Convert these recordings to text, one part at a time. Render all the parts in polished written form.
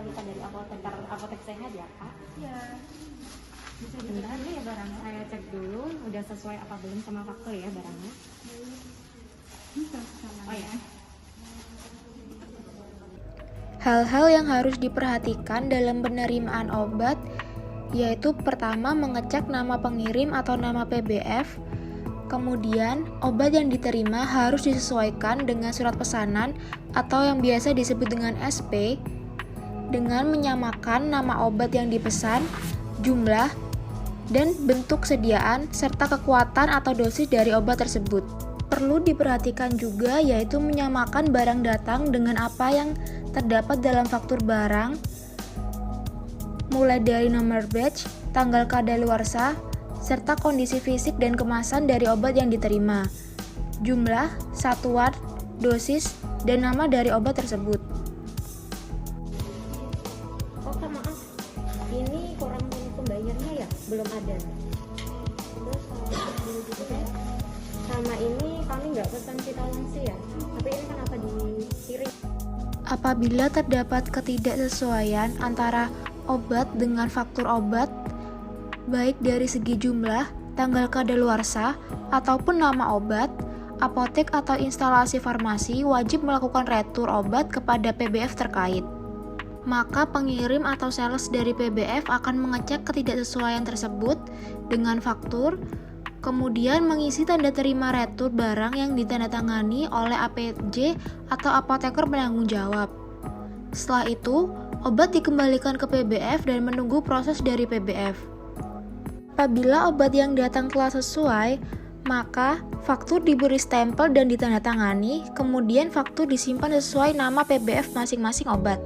kita dari apotek sehat ya Kak? Iya. Bisa Bentar ya barangnya, saya cek dulu udah sesuai apa belum sama faktur ya barangnya. Oh ya. Hal-hal yang harus diperhatikan dalam penerimaan obat yaitu pertama mengecek nama pengirim atau nama PBF. Kemudian, obat yang diterima harus disesuaikan dengan surat pesanan atau yang biasa disebut dengan SP dengan menyamakan nama obat yang dipesan, jumlah, dan bentuk sediaan serta kekuatan atau dosis dari obat tersebut. Perlu diperhatikan juga yaitu menyamakan barang datang dengan apa yang terdapat dalam faktur barang, mulai dari nomor batch, tanggal kadaluarsa, serta kondisi fisik dan kemasan dari obat yang diterima, jumlah, satuan, dosis, dan nama dari obat tersebut. Oh Kak, maaf, ini kurang pembayarnya ya? Belum ada. Terus sama ini kami nggak pesan vitalansi ya, tapi ini kenapa dikirim? Apabila terdapat ketidaksesuaian antara obat dengan faktur obat, baik dari segi jumlah, tanggal kadaluarsa, ataupun nama obat, apotek atau instalasi farmasi wajib melakukan retur obat kepada PBF terkait. Maka pengirim atau sales dari PBF akan mengecek ketidaksesuaian tersebut dengan faktur, kemudian mengisi tanda terima retur barang yang ditandatangani oleh APJ atau apoteker penanggung jawab. Setelah itu, obat dikembalikan ke PBF dan menunggu proses dari PBF. Apabila obat yang datang telah sesuai, maka faktur diberi stempel dan ditandatangani, kemudian faktur disimpan sesuai nama PBF masing-masing obat.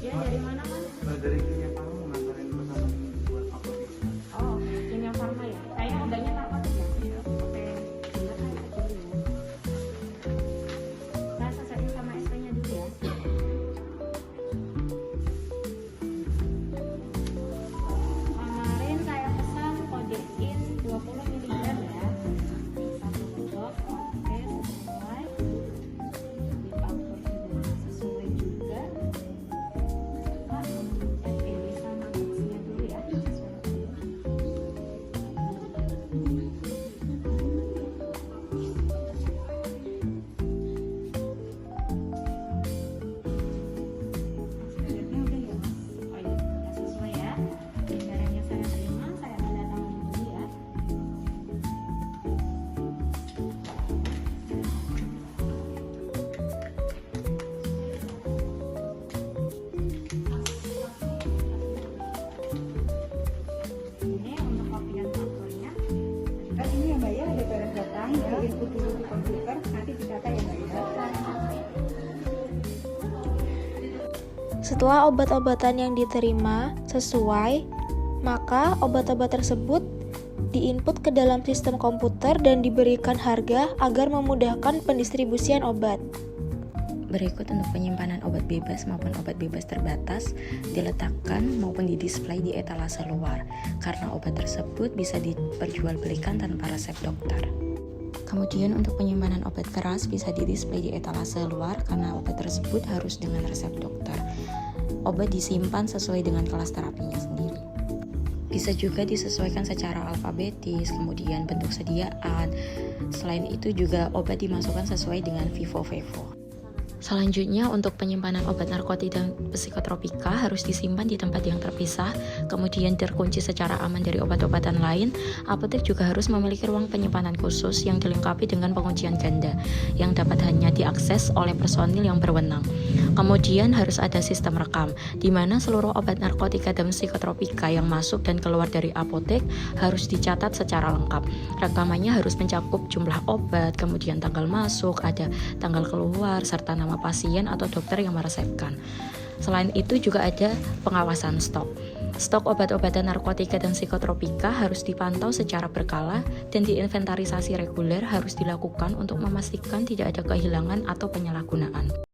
Ya dari mana Mas? Dari Kimia Farma nganterin pesanan buat apotek. Oh, Kimia Farma ya? Kayaknya obatnya narkotik ya? Iya. Oke, bentar saya cek dulu ya. Saya sesuaiin sama SP-nya dulu ya. Kemarin saya pesan Codein 20 mg ya. Satu box, oke sesuai. Di faktur sudah sesuai juga. Pak, cek ini sama boxnya dulu ya. Hasilnya udah ya Mas? Oh iya, udah sesuai ya. Barangnya saya terima, saya tanda tangan dulu ya. Ini untuk kopian fakturnya. Kan ini yang bayar ada barang datang, ya input dulu di komputer, nanti didata yang bayar. Setelah obat-obatan yang diterima sesuai, maka obat-obat tersebut diinput ke dalam sistem komputer dan diberikan harga agar memudahkan pendistribusian obat. Berikut untuk penyimpanan obat bebas maupun obat bebas terbatas diletakkan maupun didisplay di etalase luar karena obat tersebut bisa diperjualbelikan tanpa resep dokter. Kemudian untuk penyimpanan obat keras bisa didisplay di etalase luar karena obat tersebut harus dengan resep dokter. Obat disimpan sesuai dengan kelas terapinya sendiri. Bisa juga disesuaikan secara alfabetis, kemudian bentuk sediaan. Selain itu juga obat dimasukkan sesuai dengan vivo-vevo. Selanjutnya untuk penyimpanan obat narkotik dan psikotropika harus disimpan di tempat yang terpisah, kemudian terkunci secara aman dari obat-obatan lain. Apotek juga harus memiliki ruang penyimpanan khusus yang dilengkapi dengan penguncian ganda yang dapat hanya diakses oleh personil yang berwenang. Kemudian harus ada sistem rekam, di mana seluruh obat narkotika dan psikotropika yang masuk dan keluar dari apotek harus dicatat secara lengkap. Rekamannya harus mencakup jumlah obat, kemudian tanggal masuk, ada tanggal keluar, serta nama pasien atau dokter yang meresepkan. Selain itu juga ada pengawasan stok. Stok obat-obatan narkotika dan psikotropika harus dipantau secara berkala dan diinventarisasi reguler harus dilakukan untuk memastikan tidak ada kehilangan atau penyalahgunaan.